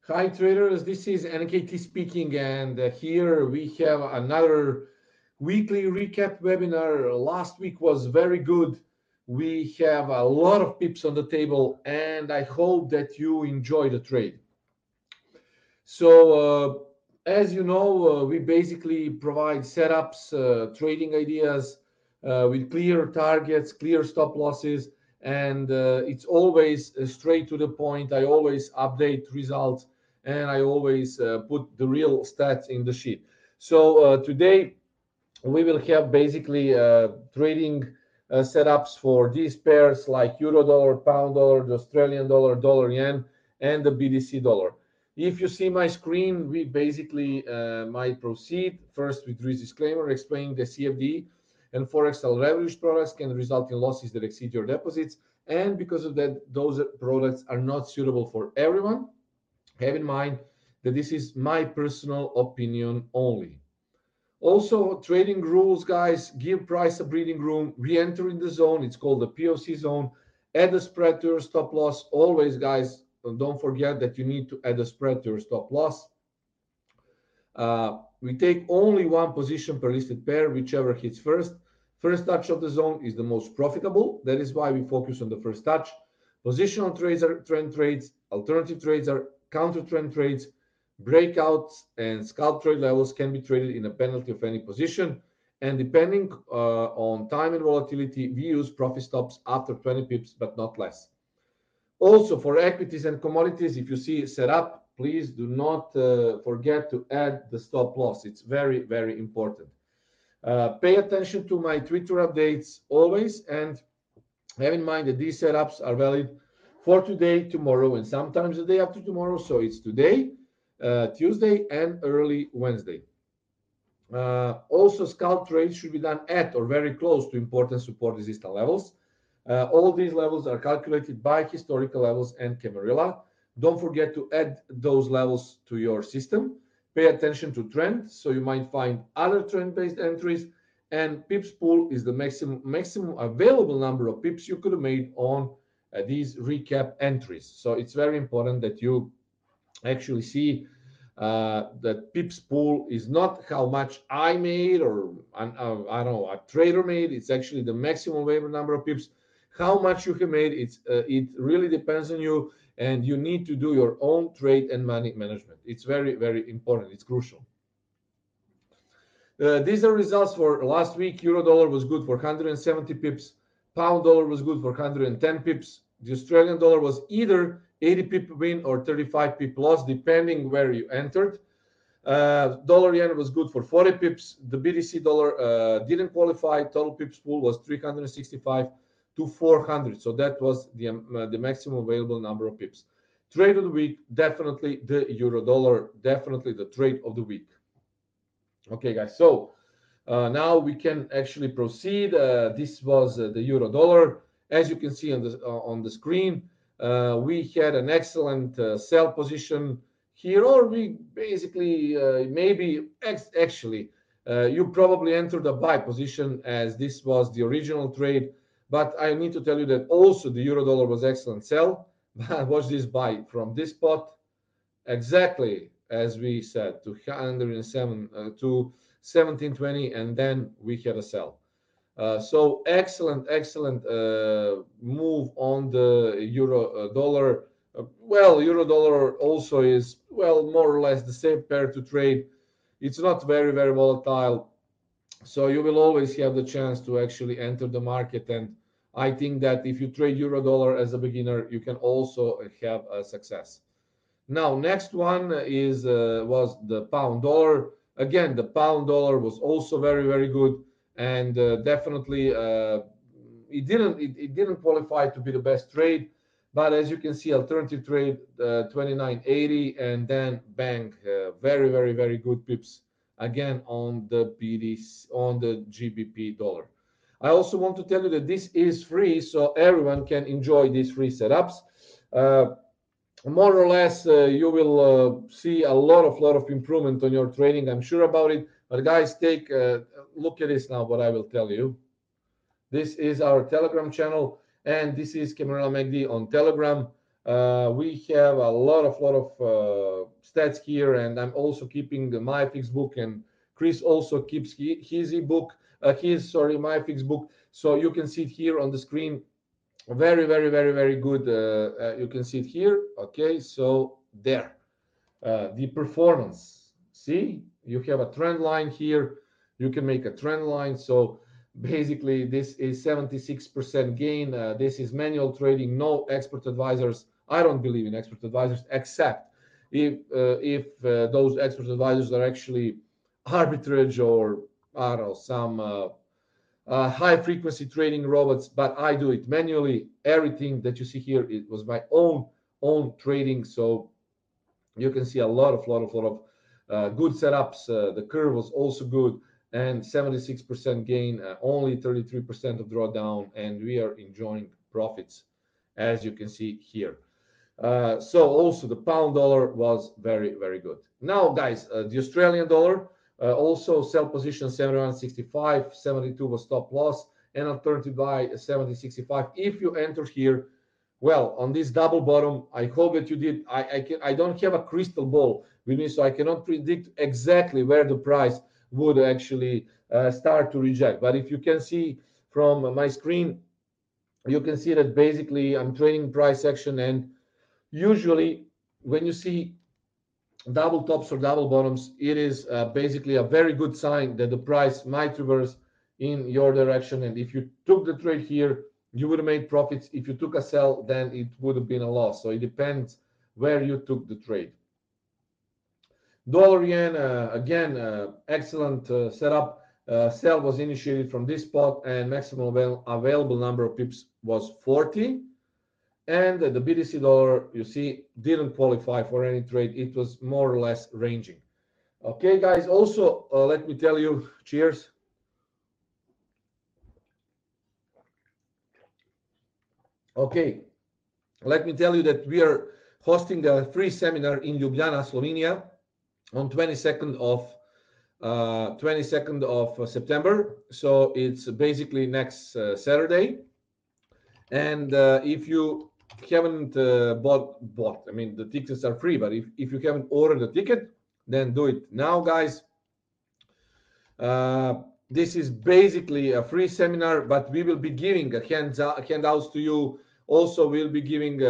Hi traders, this is NKT speaking, and here we have another weekly recap webinar. Last week was very good. We have a lot of pips on the table, and I hope that you enjoy the trade. So, as you know, we basically provide setups, trading ideas with clear targets, clear stop losses, and it's always straight to the point. I always update results, and I always put the real stats in the sheet. So today we will have basically trading setups for these pairs like euro dollar, pound dollar, the Australian dollar, dollar yen, and the BDC dollar. If you see my screen, we basically might proceed first with this disclaimer explaining the CFD and Forex leverage products can result in losses that exceed your deposits. And because of that, those products are not suitable for everyone. Have in mind that this is my personal opinion only. Also, trading rules, guys, give price a breathing room, re-enter in the zone. It's called the POC zone. Add a spread to your stop loss. Always, guys, don't forget that you need to add a spread to your stop loss. We take only one position per listed pair, whichever hits first. First touch of the zone is the most profitable. That is why we focus on the first touch. Positional trades are trend trades. Alternative trades are counter trend trades. Breakouts and scalp trade levels can be traded in a penalty of any position. And depending on time and volatility, we use profit stops after 20 pips, but not less. Also, for equities and commodities, if you see setup, please do not forget to add the stop loss. It's very, very important. Pay attention to my Twitter updates always, and have in mind that these setups are valid for today, tomorrow, and sometimes the day after tomorrow. So it's today, Tuesday, and early Wednesday. Also, scalp trades should be done at or very close to important support resistance levels. All these levels are calculated by historical levels and Camarilla. Don't forget to add those levels to your system. Pay attention to trend, so you might find other trend-based entries. And pips pool is the maximum available number of pips you could have made on these recap entries. So it's very important that you actually see that pips pool is not how much I made or I don't know, a trader made. It's actually the maximum available number of pips. How much you have made, it really depends on you, and you need to do your own trade and money management. It's very, very important. It's crucial. These are results for last week. Euro dollar was good for 170 pips. Pound dollar was good for 110 pips. The Australian dollar was either 80 pip win or 35 pip loss, depending where you entered. Dollar yen was good for 40 pips. The BDC dollar didn't qualify. Total pips pool was 365 to 400. So that was the maximum available number of pips. Trade of the week, definitely the euro dollar, definitely the trade of the week. Okay, guys, so now we can actually proceed. This was the euro dollar. As you can see on the screen, we had an excellent sell position here, or we basically maybe actually you probably entered a buy position as this was the original trade. But I need to tell you that also the euro dollar was excellent sell. Watch this buy from this spot, exactly as we said, to 107 to 1720, and then we had a sell. So excellent move on the euro dollar. Well, euro dollar also is, well, more or less the same pair to trade. It's not very, very volatile. So you will always have the chance to actually enter the market. And I think that if you trade euro dollar as a beginner, you can also have a success. Now, next one is was the pound dollar. Again, the pound dollar was also very, very good, and definitely it didn't qualify to be the best trade. But as you can see, alternative trade 29.80, and then bang, very, very, very good pips again on the BDC, on the GBP dollar. I also want to tell you that this is free, so everyone can enjoy these free setups. More or less, you will see a lot of improvement on your trading. I'm sure about it. But guys, take a look at this now. What I will tell you. This is our Telegram channel, and this is Camarilla MACD on Telegram. We have a lot of stats here, and I'm also keeping my fix book, and Chris also keeps his ebook, my fix book. So you can see it here on the screen. Very good. You can see it here. Okay, so there, the performance. See, you have a trend line here. You can make a trend line. So basically, this is 76% gain. This is manual trading, no expert advisors. I don't believe in expert advisors, except if those expert advisors are actually arbitrage or I don't know some high frequency trading robots. But I do it manually. Everything that you see here, it was my own trading. So you can see a lot of good setups. The curve was also good, and 76% gain, only 33% of drawdown, and we are enjoying profits, as you can see here. So also the pound dollar was very good. Now, guys, the Australian dollar also sell position 71.65, 72 was stop loss, and alternative buy 70.65. If you enter here, well, on this double bottom, I hope that you did. I don't have a crystal ball with me, so I cannot predict exactly where the price would actually start to reject. But if you can see from my screen, you can see that basically I'm trading price action, and usually when you see double tops or double bottoms, it is basically a very good sign that the price might reverse in your direction. And if you took the trade here, you would have made profits. If you took a sell, then it would have been a loss. So it depends where you took the trade. Dollar yen, again, excellent setup. Sell was initiated from this spot, and maximum available number of pips was 40. And the BTC dollar, you see, didn't qualify for any trade. It was more or less ranging. Okay, guys, also, let me tell you, cheers. Okay, let me tell you that we are hosting a free seminar in Ljubljana, Slovenia on 22nd of September. So it's basically next Saturday. And if you haven't bought, I mean, the tickets are free, but if you haven't ordered a ticket, then do it now, guys. This is basically a free seminar, but we will be giving handouts to you. Also, we'll be giving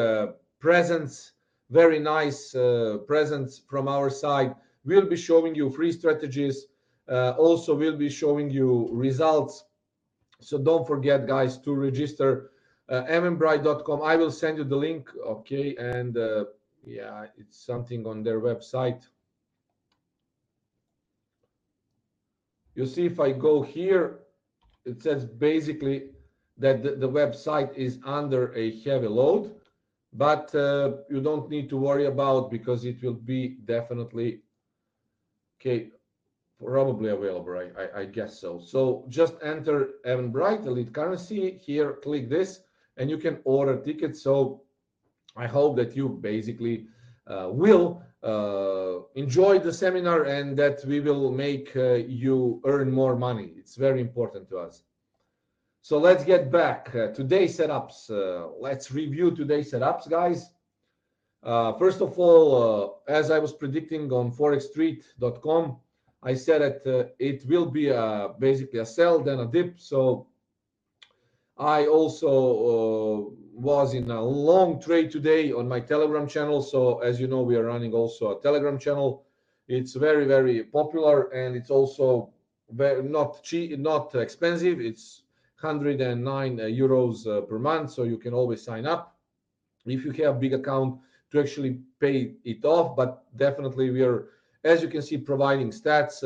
presents, very nice presents from our side. We'll be showing you free strategies. Also, we'll be showing you results. So don't forget, guys, to register. Eventbrite.com. I will send you the link. Okay, and yeah, it's something on their website. You see, if I go here, it says basically that the website is under a heavy load, but you don't need to worry about, because it will be definitely okay, probably available. I guess so. So just enter Eventbrite, elite currency here, click this, and you can order tickets. So I hope that you basically will enjoy the seminar, and that we will make you earn more money. It's very important to us. So let's get back. Today's setups. Let's review today's setups, guys. First of all, as I was predicting on forexstreet.com, I said that it will be basically a sell, then a dip. So I also was in a long trade today on my Telegram channel. So as you know, we are running also a Telegram channel. It's very popular, and it's also very not cheap, not expensive. It's 109 euros per month. So you can always sign up if you have a big account to actually pay it off. But definitely we are, as you can see, providing stats,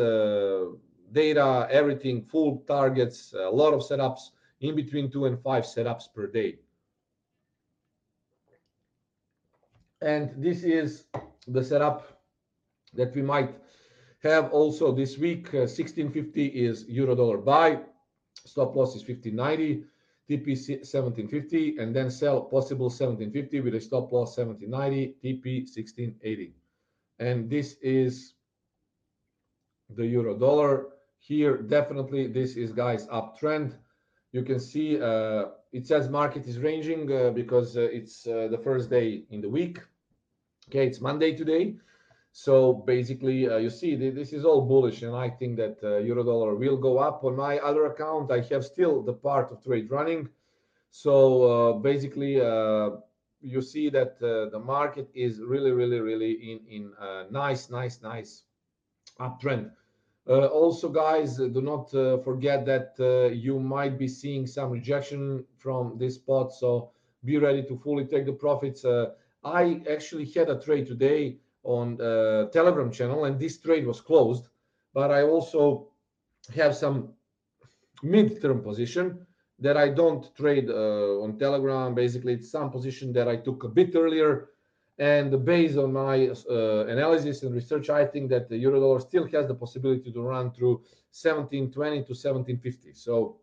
data, everything, full targets, a lot of setups, in between 2 and 5 setups per day. And this is the setup that we might have also this week. 1650 is euro dollar buy, stop loss is 1590, TP 1750, and then sell possible 1750 with a stop loss 1790, TP 1680. And this is the euro dollar here. Definitely this is, guys, uptrend. You can see it says market is ranging because it's the first day in the week. Okay, it's Monday today. So basically, you see, this is all bullish, and I think that euro dollar will go up. On my other account, I have still the part of trade running. So basically, you see that the market is really in nice uptrend. Also, guys, do not forget that you might be seeing some rejection from this spot. So be ready to fully take the profits. I actually had a trade today on Telegram channel, and this trade was closed. But I also have some mid-term position that I don't trade on Telegram. Basically, it's some position that I took a bit earlier. And based on my analysis and research, I think that the euro dollar still has the possibility to run through 1720 to 1750. So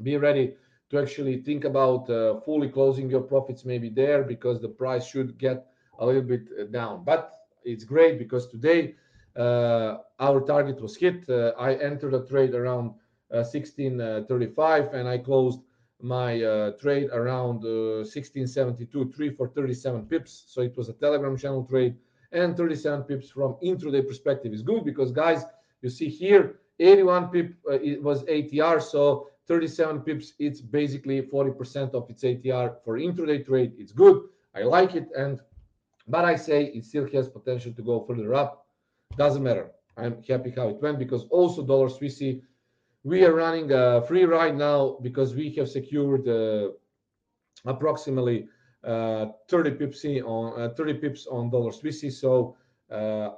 be ready to actually think about fully closing your profits maybe there, because the price should get a little bit down. But it's great because today our target was hit. I entered a trade around 1635 and I closed my trade around 1672, 3 for 37 pips. So it was a Telegram channel trade, and 37 pips from intraday perspective is good because, guys, you see here 81 pip it was ATR, so 37 pips, it's basically 40% of its ATR for intraday trade. It's good, I like it, but I say it still has potential to go further up. Doesn't matter, I'm happy how it went, because also dollar Swissy, we are running a free ride now because we have secured approximately 30 pips on dollar Swissy. So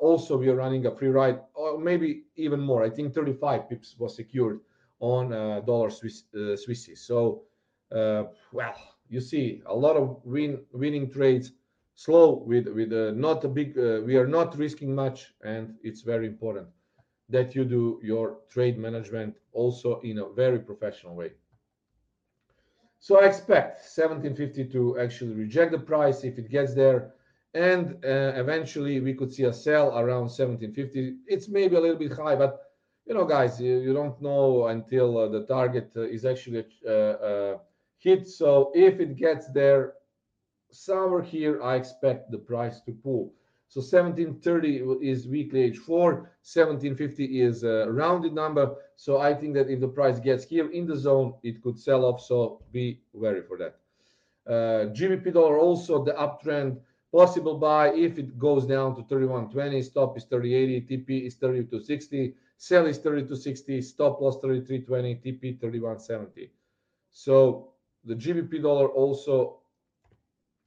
also we are running a free ride, or maybe even more. I think 35 pips was secured on dollar Swissy. So well, you see a lot of winning trades, slow with not a big. We are not risking much, and it's very important that you do your trade management also in a very professional way. So I expect 1750 to actually reject the price if it gets there, and eventually we could see a sell around 1750. It's maybe a little bit high, but you know, guys, you don't know until the target is actually hit. So if it gets there somewhere here, I expect the price to pull. So 1730 is weekly H4, 1750 is a rounded number. So I think that if the price gets here in the zone, it could sell off. So be wary for that. GBP dollar also the uptrend, possible buy if it goes down to 31.20. Stop is 30.80. TP is 32.60. Sell is 32.60. Stop loss 33.20. TP 31.70. So the GBP dollar also,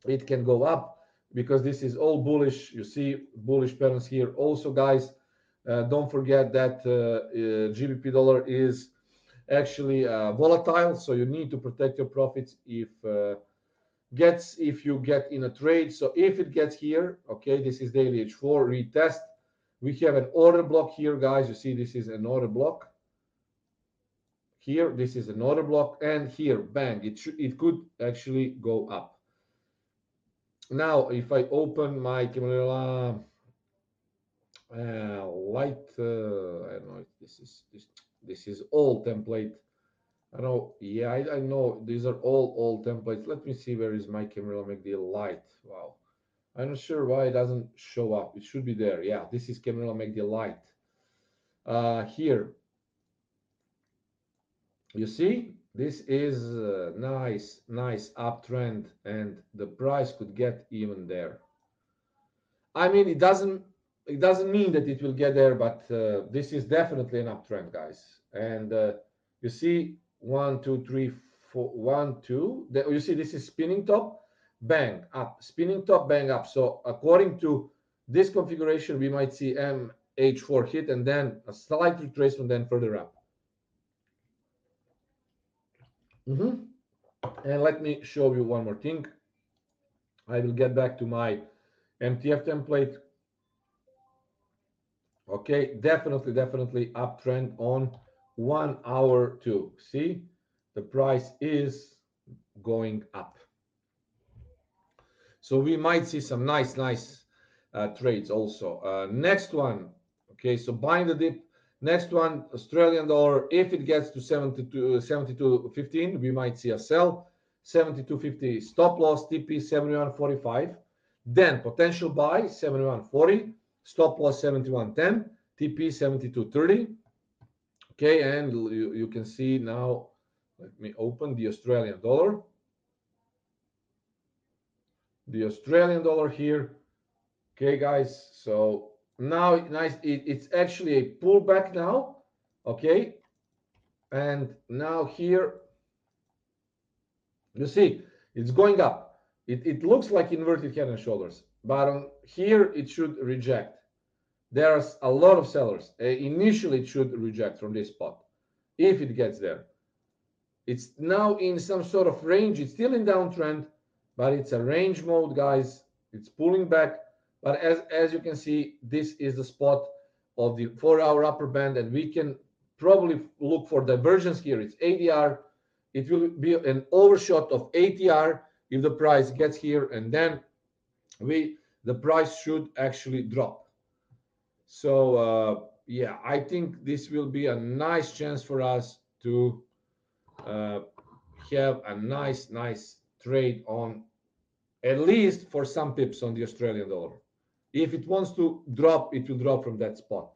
it can go up because this is all bullish. You see bullish patterns here also, guys. Don't forget that GBP dollar is actually volatile, so you need to protect your profits if you get in a trade. So if it gets here, okay, this is daily H4 retest. We have an order block here, guys. You see this is an order block. Here, this is an order block, and here, bang, it could actually go up. Now, if I open my Camilla light, I don't know if this is all template. I know, yeah, I know these are all templates. Let me see, where is my Camilla McD light? Wow, I'm not sure why it doesn't show up. It should be there. Yeah, this is Camilla McD light. Here, you see, this is a nice uptrend, and the price could get even there. I mean, it doesn't mean that it will get there, but this is definitely an uptrend, guys. And you see 1 2 3 4 1 2, you see this is spinning top, bang up, spinning top, bang up. So according to this configuration, we might see MH4 hit and then a slight retracement, then further up. And let me show you one more thing. I will get back to my MTF template. Okay, definitely uptrend on 1 hour too. See, the price is going up. So we might see some nice trades also. Next one, okay, so buying the dip. Next one, Australian dollar. If it gets to 72.15, we might see a sell. 72.50 stop loss, TP 71.45. Then potential buy 71.40, stop loss 71.10, TP 72.30. Okay, and you can see now, let me open the Australian dollar. The Australian dollar here. Okay, guys, so now nice, it's actually a pullback now. Okay, and now here you see it's going up. It looks like inverted head and shoulders, but here it should reject. There's a lot of sellers. Initially it should reject from this spot if it gets there. It's now in some sort of range. It's still in downtrend, but it's a range mode, guys. It's pulling back, but as you can see, this is the spot of the 4-hour upper band, and we can probably look for divergence here. It's ADR. It will be an overshot of ATR if the price gets here, and then the price should actually drop. So yeah, I think this will be a nice chance for us to have a nice trade on, at least for some pips, on the Australian dollar. If it wants to drop, it will drop from that spot.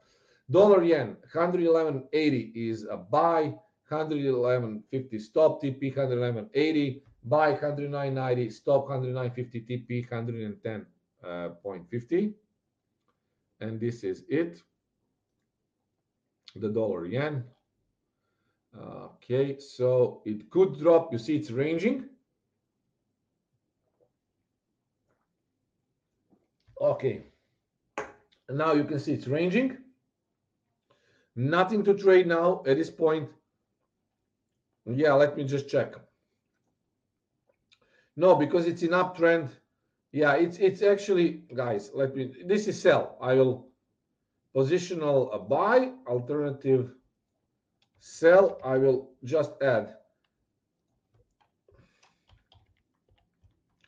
Dollar yen 111.80 is a buy, 111.50 stop, TP 111.80, buy 109.90, stop 109.50, TP 110.50. And this is it, the dollar yen. Okay, so it could drop. You see it's ranging. Okay, and now you can see it's ranging. Nothing to trade now at this point. Yeah, let me just check. No, because it's in uptrend. Yeah, it's actually, guys, this is sell. I will positional a buy, alternative sell. I will just add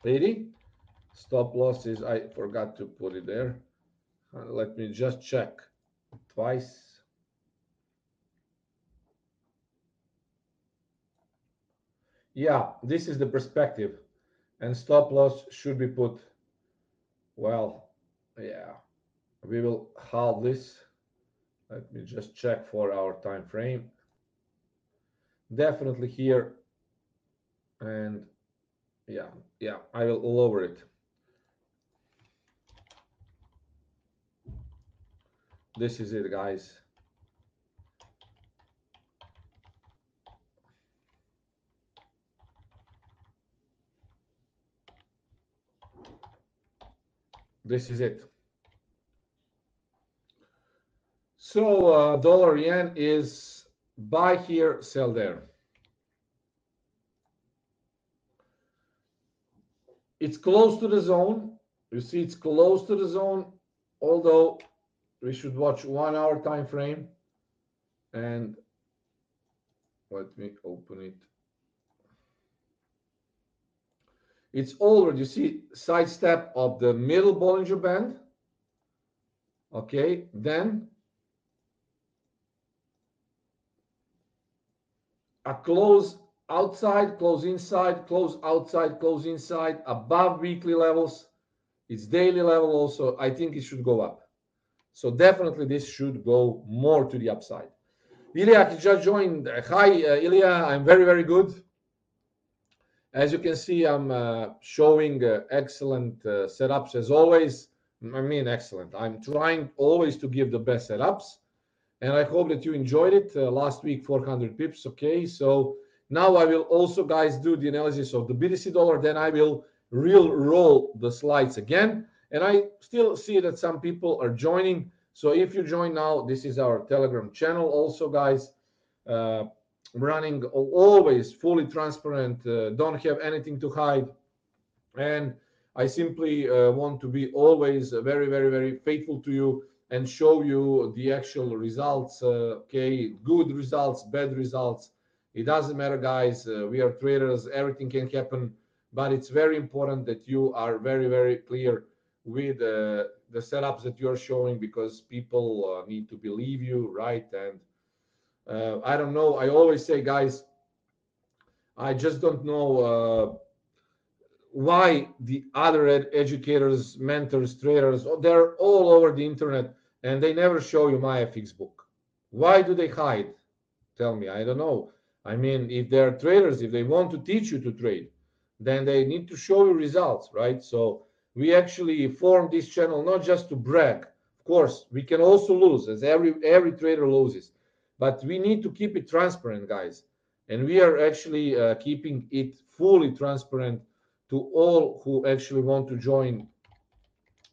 80. Stop losses, I forgot to put it there. Let me just check twice. Yeah, this is the perspective, and stop loss should be put, well, yeah, we will halve this. Let me just check for our time frame. Definitely here, and yeah, I will lower it. This is it, guys. This is it. So dollar yen is buy here, sell there. It's close to the zone. You see it's close to the zone, although we should watch 1 hour time frame. And let me open it. It's already, you see, sidestep of the middle Bollinger Band. Okay, then a close outside, close inside, close outside, close inside, above weekly levels. It's daily level also. I think it should go up. So definitely this should go more to the upside. Ilya just joined. Hi, Ilya. I'm very good. As you can see, I'm showing excellent setups as always. I mean, excellent. I'm trying always to give the best setups, and I hope that you enjoyed it. Last week, 400 pips. Okay, so now I will also, guys, do the analysis of the BTC dollar. Then I will roll the slides again. And I still see that some people are joining. So if you join now, this is our Telegram channel also, guys. Running always fully transparent, don't have anything to hide. And I simply want to be always very faithful to you and show you the actual results. Okay, good results, bad results. It doesn't matter, guys. We are traders. Everything can happen. But it's very important that you are very clear with the setups that you're showing, because people need to believe you, right? And I don't know. I always say, guys, I just don't know why the other educators, mentors, traders, they're all over the internet and they never show you my FX book. Why do they hide? Tell me. I don't know. I mean, if they're traders, if they want to teach you to trade, then they need to show you results, right? So we actually formed this channel not just to brag. Of course, we can also lose, as every trader loses, but we need to keep it transparent, guys. And we are actually keeping it fully transparent to all who actually want to join.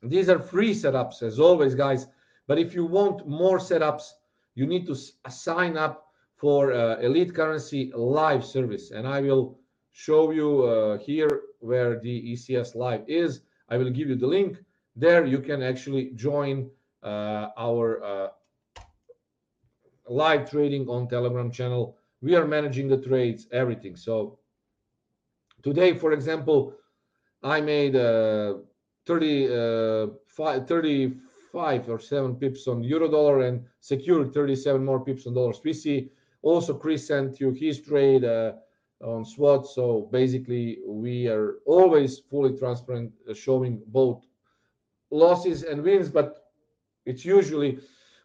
These are free setups, as always, guys. But if you want more setups, you need to sign up for Elite Currency live service. And I will show you here where the ECS live is. I will give you the link. There you can actually join our live trading on Telegram channel. We are managing the trades, everything. So today, for example, I made 35 or 7 pips on euro dollar and secured 37 more pips on dollar Swissy. Also, Chris sent you his trade on SWOT. So basically, we are always fully transparent, showing both losses and wins, but it's usually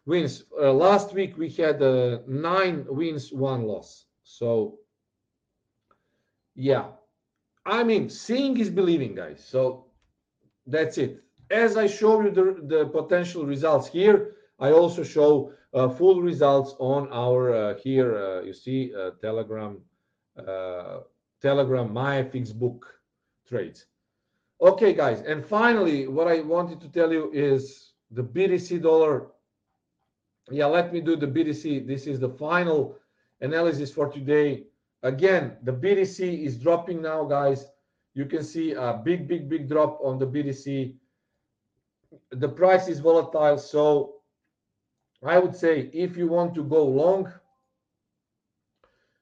wins. Last week, we had 9 wins, 1 loss. So, yeah. I mean, seeing is believing, guys. So that's it. As I show you the potential results here, I also show full results on our here. You see Telegram, my FX book trades. Okay, guys, and finally, what I wanted to tell you is the BTC dollar. Yeah, let me do the BTC. This is the final analysis for today. Again, the BTC is dropping now, guys. You can see a big drop on the BTC. The price is volatile, so I would say if you want to go long,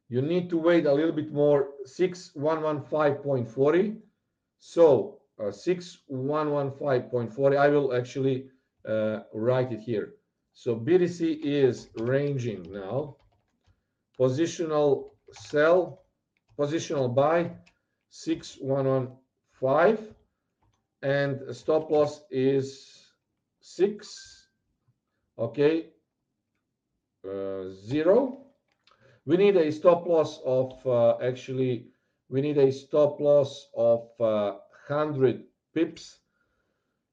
you need to wait a little bit more. 6115.40. So 6115.40. I will actually write it here. So BTC is ranging now. Positional sell, positional buy, 6115, and stop loss is 6. Okay, 0. We need a stop loss of we need a stop loss of 100 pips.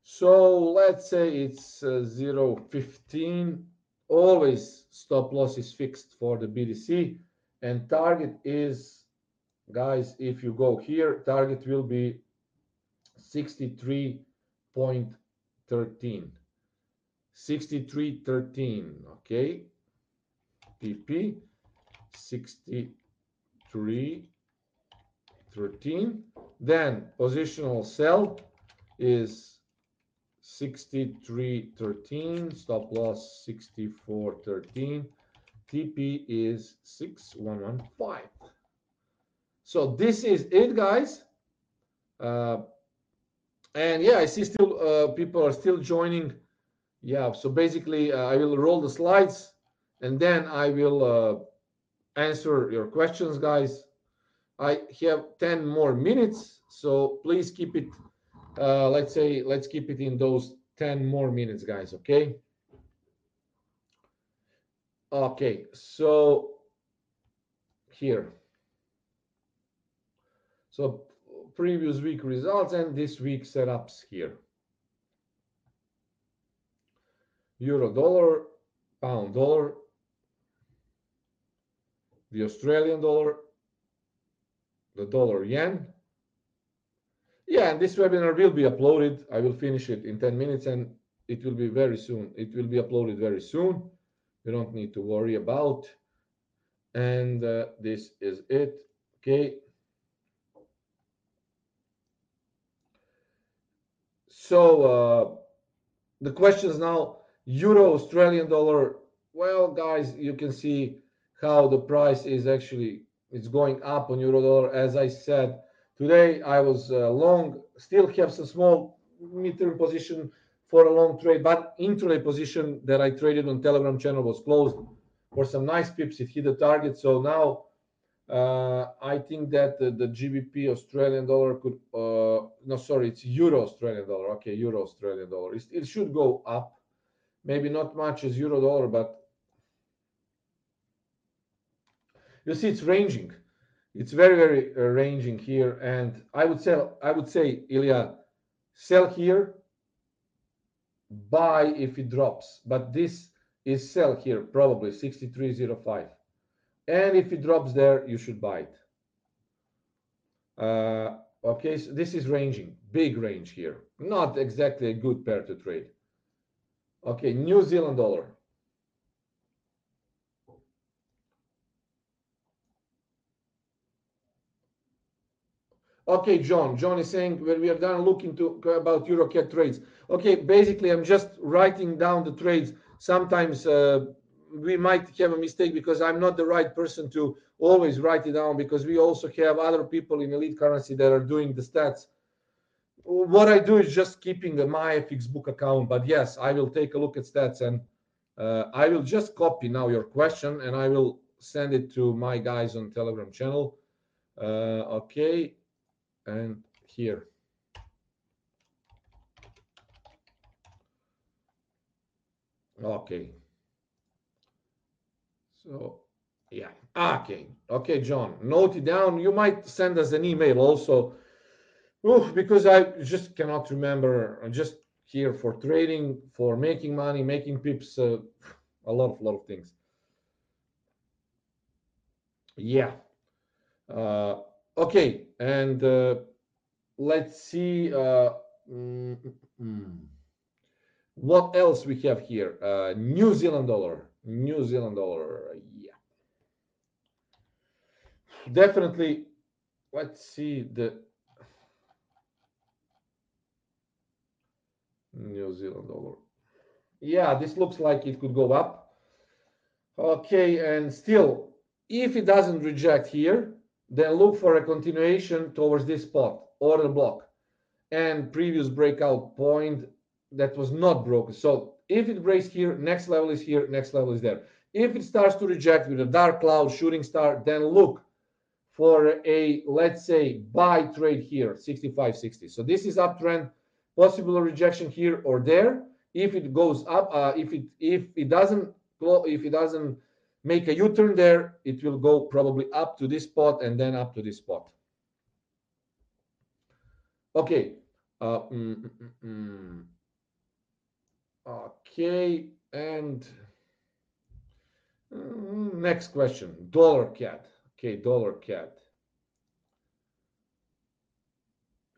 So let's say it's 0.15. Always stop loss is fixed for the BTC, and target is, guys, if you go here, target will be 63.13. 63.13. Okay, PP 63.13. Then positional sell is 63.13, stop loss 64.13, TP is 6115. So this is it, guys. And yeah, I see still people are still joining. Yeah, so basically I will roll the slides and then I will answer your questions, guys. I have 10 more minutes, so please keep it. Let's keep it in those 10 more minutes, guys. Okay. Okay. So here. So previous week results and this week setups here. Euro dollar, pound dollar, the Australian dollar, the dollar yen. Yeah, and this webinar will be uploaded. I will finish it in 10 minutes and it will be very soon. It will be uploaded very soon. You don't need to worry about. And this is it. Okay. So the questions now, Euro, Australian dollar. Well, guys, you can see how the price is actually, it's going up on Euro dollar. As I said, today I was long, still have some small mid-term position for a long trade, but intraday position that I traded on Telegram channel was closed for some nice pips. It hit the target. So now I think that the GBP Australian dollar could, no, sorry, it's Euro Australian dollar. Okay, Euro Australian dollar. It should go up. Maybe not much as Euro dollar, but you see it's ranging. It's very, very ranging here. And I would say, Ilya, sell here, buy if it drops. But this is sell here, probably 63.05. And if it drops there, you should buy it. Okay, so this is ranging, big range here. Not exactly a good pair to trade. Okay, New Zealand dollar. Okay, John is saying when we are done looking to about EuroCAD trades. Okay, basically I'm just writing down the trades. Sometimes we might have a mistake because I'm not the right person to always write it down, because we also have other people in Elite Currency that are doing the stats. What I do is just keeping my FX book account, but yes, I will take a look at stats, and I will just copy now your question and I will send it to my guys on Telegram channel. Okay, and here. Okay. So, yeah. Okay, John, note it down. You might send us an email also. Because I just cannot remember. I'm just here for trading, for making money, making pips, a lot of things. Yeah. Okay, and let's see. What else we have here? New Zealand dollar. New Zealand dollar. Yeah. Definitely. Let's see the New Zealand dollar. Yeah, this looks like it could go up. Okay, and still, if it doesn't reject here, then look for a continuation towards this spot or the block and previous breakout point that was not broken. So if it breaks here, next level is here, next level is there. If it starts to reject with a dark cloud, shooting star, then look for a, let's say, buy trade here, 65.60. So this is uptrend, possible rejection here or there. If it goes up, if it doesn't make a U-turn there, it will go probably up to this spot and then up to this spot. Okay. Okay, and next question, dollar CAD. Okay, dollar CAD.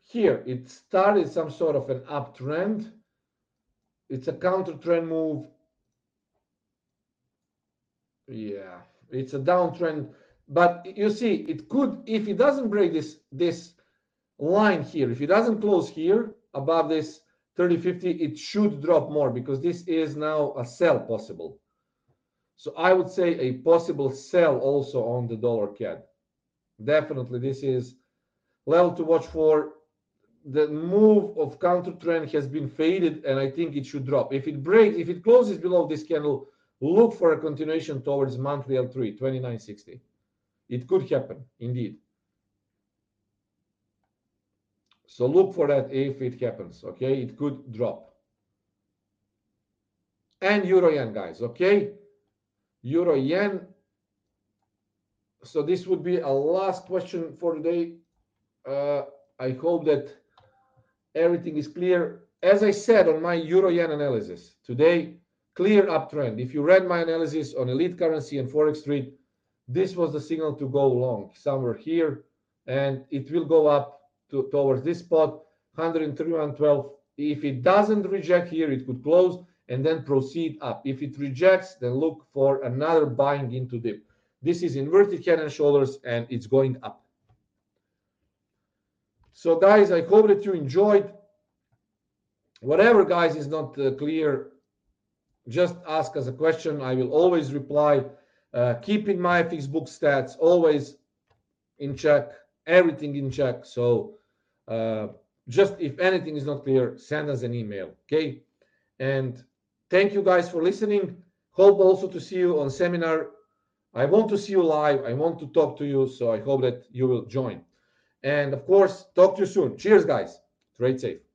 Here, it started some sort of an uptrend. It's a counter trend move. Yeah, it's a downtrend. But you see, it could, if it doesn't break this line here, if it doesn't close here above this 30.50, it should drop more, because this is now a sell possible. So I would say a possible sell also on the dollar CAD. Definitely, this is level to watch for. The move of counter trend has been faded, and I think it should drop. If it breaks, if it closes below this candle, look for a continuation towards monthly L3, 29.60. It could happen, indeed. So look for that if it happens, okay? It could drop. And Euro Yen, guys, okay? Euro Yen. So this would be a last question for today. I hope that everything is clear. As I said on my Euro Yen analysis today, clear uptrend. If you read my analysis on Elite Currency and Forex Street, this was the signal to go long somewhere here, and it will go up towards this spot, 103.12. If it doesn't reject here, it could close and then proceed up. If it rejects, then look for another buying into dip. This is inverted head and shoulders, and it's going up. So guys, I hope that you enjoyed. Whatever, guys, is not clear, just ask us a question. I will always reply. Keeping my FX book stats always in check, everything in check. So just if anything is not clear, send us an email, okay? And thank you guys for listening. Hope also to see you on seminar I want to see you live. I want to talk to you. So I hope that you will join. And of course, talk to you soon. Cheers, guys. Trade safe.